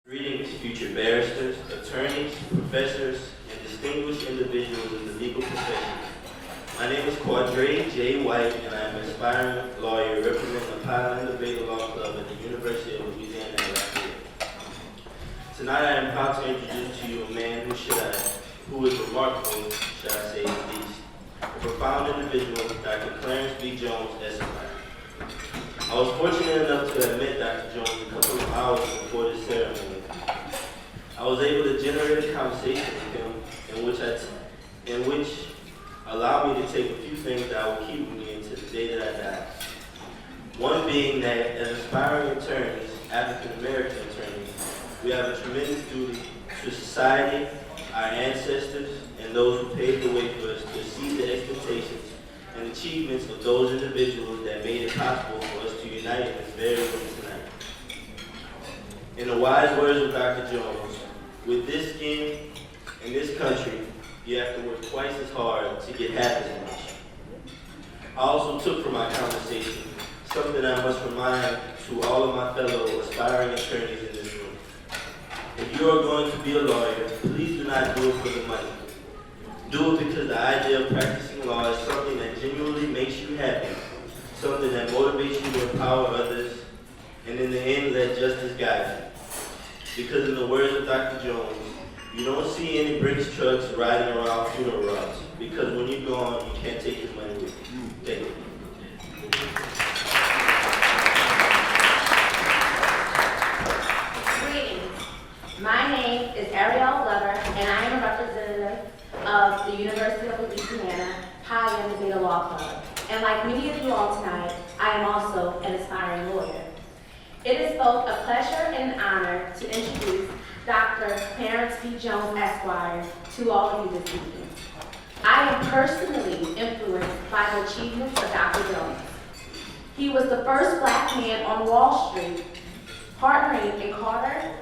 Greetings, future barristers, attorneys, professors, and distinguished individuals in the legal profession. My name is Quadre J. White, and I am an aspiring lawyer representing the Highland Debate Law Club at the University of Louisiana at Lafayette. Tonight I am proud to introduce to you a man who is remarkable, should I say at least, a profound individual, Dr. Clarence B. Jones, Esquire. I was fortunate enough to have met Dr. Jones a couple of hours before this ceremony. I was able to generate a conversation with him in which allowed me to take a few things that will keep with me until the day that I die. One being that as aspiring attorneys, African American attorneys, we have a tremendous duty to society, our ancestors, and those who paved the way for us to exceed the expectations and achievements of those individuals that made it possible for us to unite in this very room tonight. In the wise words of Dr. Jones, with this skin in this country, you have to work twice as hard to get half as much. I also took from my conversation something I must remind to all of my fellow aspiring attorneys in this room. If you are going to be a lawyer, please do not do it for the money. Do it because the idea of practicing law is something that genuinely makes you happy, something that motivates you to empower others, and in the end, let justice guide you. Because in the words of Dr. Jones, you don't see any Brinks trucks riding around funeral routes, because when you're gone, you can't take his money with you. Thank you. Greetings. My name is Ariel Glover, and I am a representative of the University of Louisiana Highland Debate Law Club. And like many of you all tonight, I am also an aspiring lawyer. It is both a pleasure and an honor to introduce Dr. Clarence B. Jones, Esquire, to all of you this evening. I am personally influenced by the achievements of Dr. Jones. He was the first Black man on Wall Street, partnering in Carter,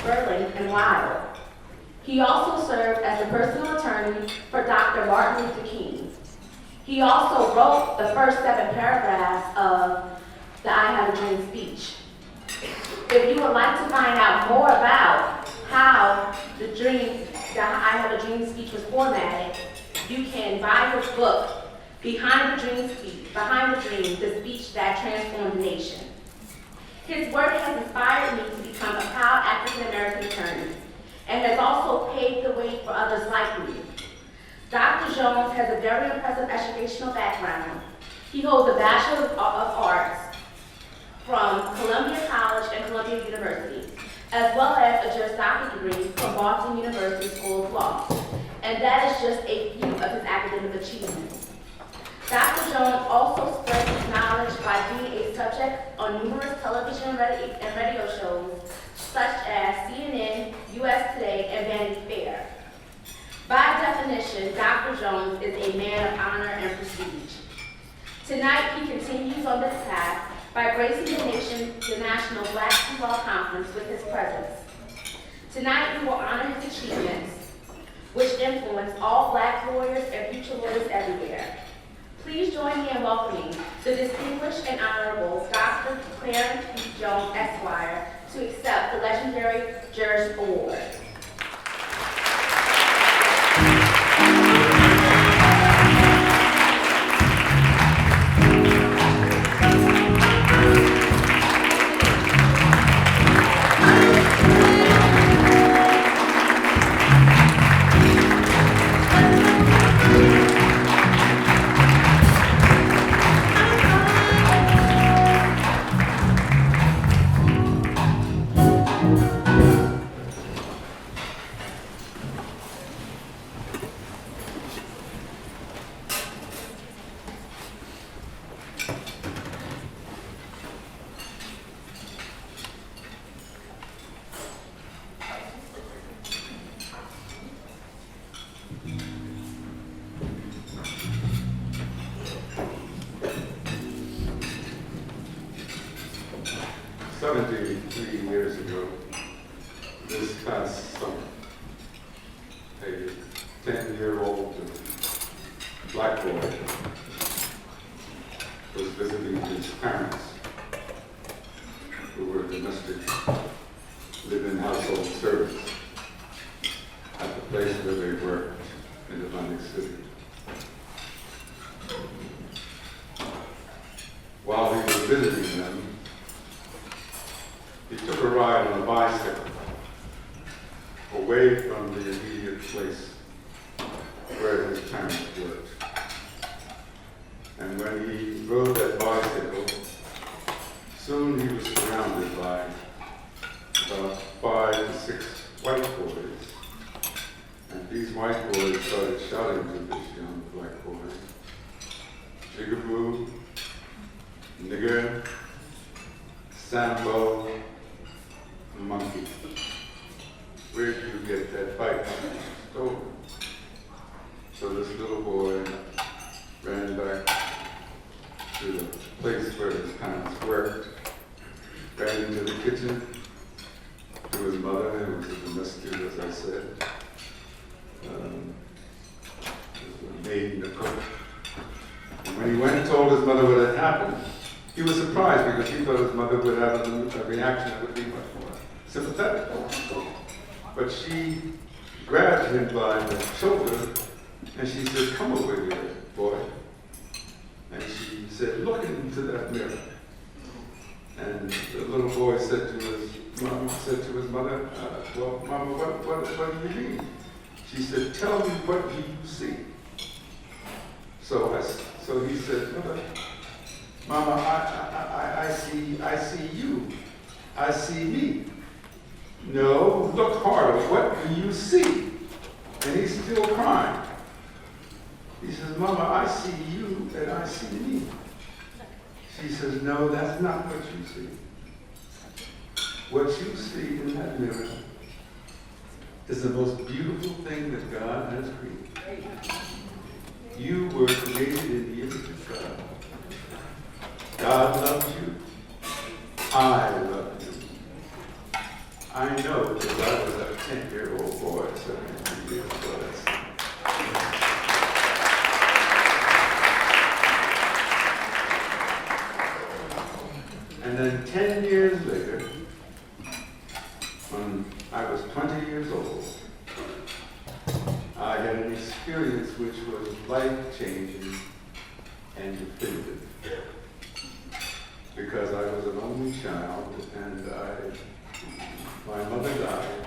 Berlin, and Wilde. He also served as a personal attorney for Dr. Martin Luther King. He also wrote the first 7 paragraphs of the I Have a Dream speech. If you would like to find out more about how the I Have a Dream speech was formatted, you can buy his book, Behind the Dream, the speech that transformed the nation. His work has inspired me to become a proud African American attorney and has also paved the way for others like me. Dr. Jones has a very impressive educational background. He holds a Bachelor of Arts from Columbia College and Columbia University, as well as a Juris Doctor degree from Boston University School of Law. And that is just a few of his academic achievements. Dr. Jones also spreads his knowledge by being a subject on numerous television and radio shows, such as CNN, US Today, and Vanity Fair. By definition, Dr. Jones is a man of honor and prestige. Tonight, he continues on this path by gracing the National Black Law Conference with his presence. Tonight, we will honor his achievements, which influence all Black lawyers and future lawyers everywhere. Please join me in welcoming the distinguished and honorable Dr. Clarence B. Jones, Esquire, to accept the legendary Juris Award. Years ago, this past summer, a 10-year-old Black boy was visiting his parents, who were domestic live in household service at the place where they worked in Atlantic City. While he was visiting them, he took a ride on a bicycle away from the immediate place where his parents worked. And when he rode that bicycle, soon he was surrounded by about 5 to 6 white boys. And these white boys started shouting to this young black boy, "Jigaboo, nigger, Sambo, monkey. Where did you get that bike? Stolen." So this little boy ran back to the place where his parents worked, ran into the kitchen to his mother, who was a domestic, as I said. A maid and a cook. And when he went and told his mother what had happened, he was surprised because he thought his mother would have a reaction that would be much more sympathetic. But she grabbed him by the shoulder and she said, "Come over here, boy." And she said, "Look into that mirror." And the little boy said to his mother, "Well, Mama, what do you mean?" She said, "Tell me, what do you see?" So he said, "Mama, I see you. I see me." "No, look harder. What do you see?" And he's still crying. He says, "Mama, I see you and I see me." She says, "No, that's not what you see. What you see in that mirror is the most beautiful thing that God has created. You were created in the image of God. God loves you. I love you. I know because I was a 10-year-old boy, 17 years old." And then 10 years later, when I was 20 years old, I had an experience which was life-changing and definitive. Because I was an only child, and my mother died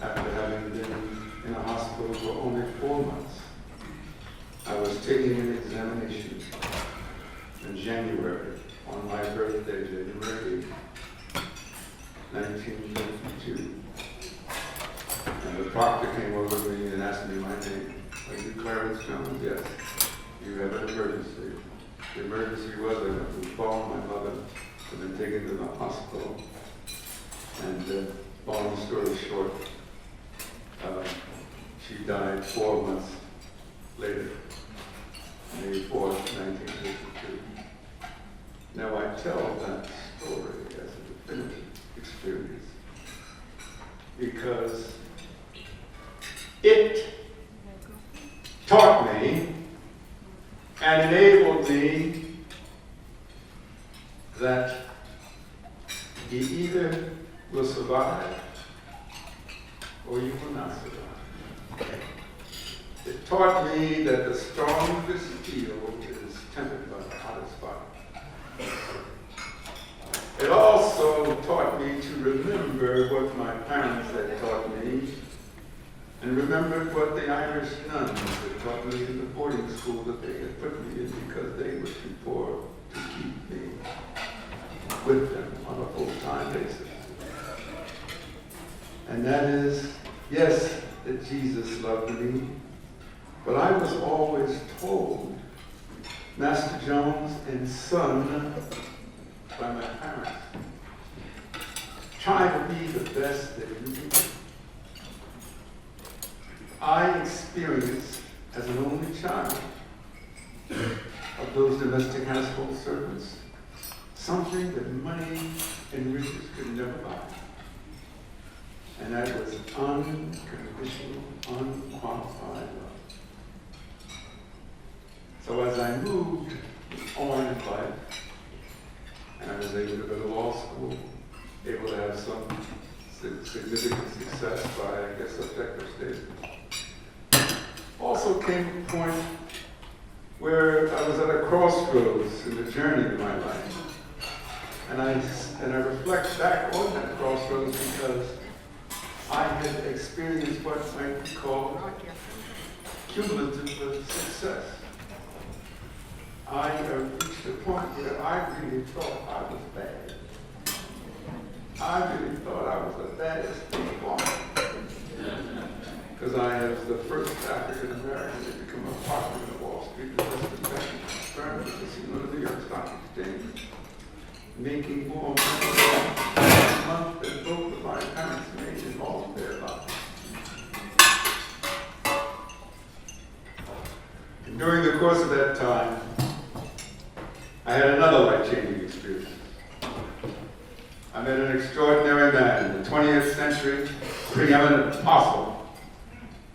after having been in a hospital for only 4 months. I was taking an examination in January, on my birthday, January 8th, 1952. And the doctor came over to me and asked me my name. "Are you Clarence Jones?" "Yes." "You have an emergency." The emergency was I had to call my mother and been taken to the hospital. And long story short, she died 4 months later, May 4th, 1952. Now I tell that story as a definitive experience because it taught me and enabled me that you either will survive or you will not survive. It taught me that the strongest steel is tempered by the hottest fire. It also taught me to remember what my parents had taught me, and remembered what the Irish nuns had taught me in the boarding school that they had put me in because they were too poor to keep me with them on a full-time basis. And that is, yes, that Jesus loved me, but I was always told, Master Jones and son, by my parents, try to be the best that you can be. I experienced, as an only child of those domestic household servants, something that money and riches could never buy. And that was unconditional, unqualified love. So as I moved on in life, and I was able to go to law school, able to have some significant success by, I guess, objective statement. Also came a point where I was at a crossroads in the journey of my life. And I reflect back on that crossroads because I had experienced what might be called cumulative success. I reached a point where I really thought I was bad. I really thought I was the baddest thing walking. Because I was the first African American to become a partner in the Wall Street investment firm, the casino of the New York Stock Exchange, making more money each month than both of my parents made in all of their lives. And during the course of that time, I had another life-changing experience. I met an extraordinary man, the 20th century preeminent apostle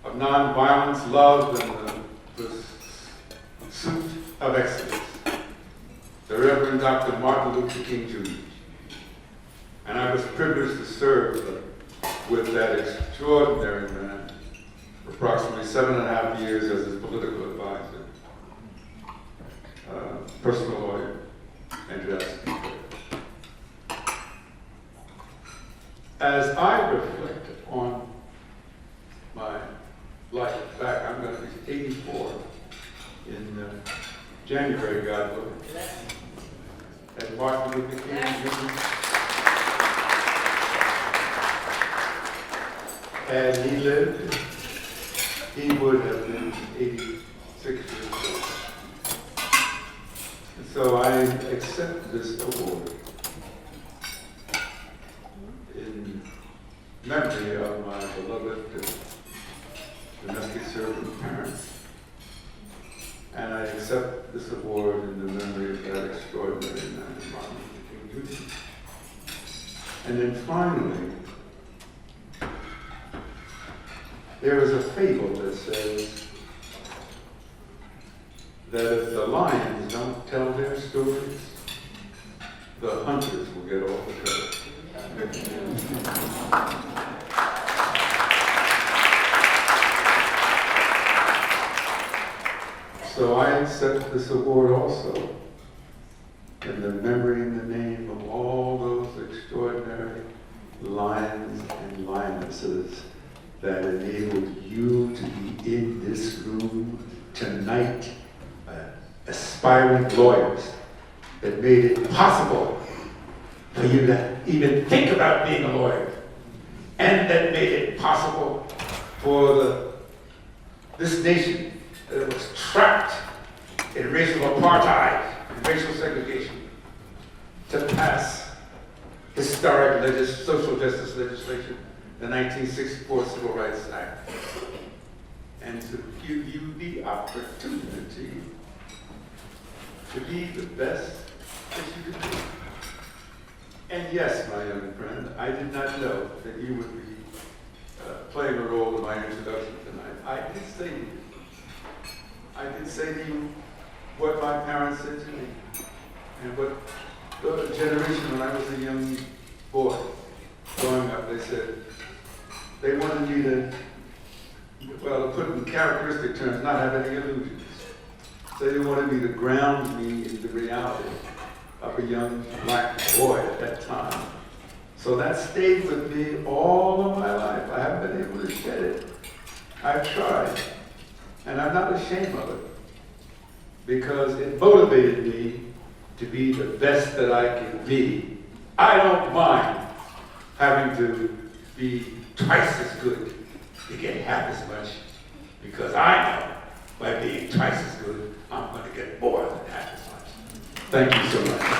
of nonviolence, love, and the pursuit of excellence, the Reverend Dr. Martin Luther King Jr. And I was privileged to serve with that extraordinary man for approximately 7.5 years as his political advisor, personal lawyer, and justice. As I reflect on my life back, I'm going to be 84 in January, God willing. And Martin Luther King Jr. Had he lived, he would have been 86 years old. And so I accept this award in memory of my beloved domestic servant parents. And I accept this award in the memory of that extraordinary man, Martin Luther King Jr. And then finally, there is a fable that says that if the lions don't tell their stories, the hunters will get all the credit. So I accept this award also in the memory and the name of all those extraordinary lions and lionesses that enabled you to be in this room tonight, aspiring lawyers that made it possible for you to even think about being a lawyer, and that made it possible for this nation that was trapped in racial apartheid and racial segregation to pass historic social justice legislation, the 1964 Civil Rights Act, and to give you the opportunity to be the best that you could be. And yes, my young friend, I did not know that you would be playing a role in my introduction tonight. I did say to you what my parents said to me, and what the generation when I was a young boy growing up, they said, they wanted me to, well, to put it in characteristic terms, not have any illusions. So they wanted me to ground me in the reality of a young black boy at that time. So that stayed with me all of my life. I haven't been able to shed it. I've tried, and I'm not ashamed of it, because it motivated me to be the best that I can be. I don't mind having to be twice as good to get half as much, because I know by being twice as good, I'm going to get more than half as much. Thank you so much.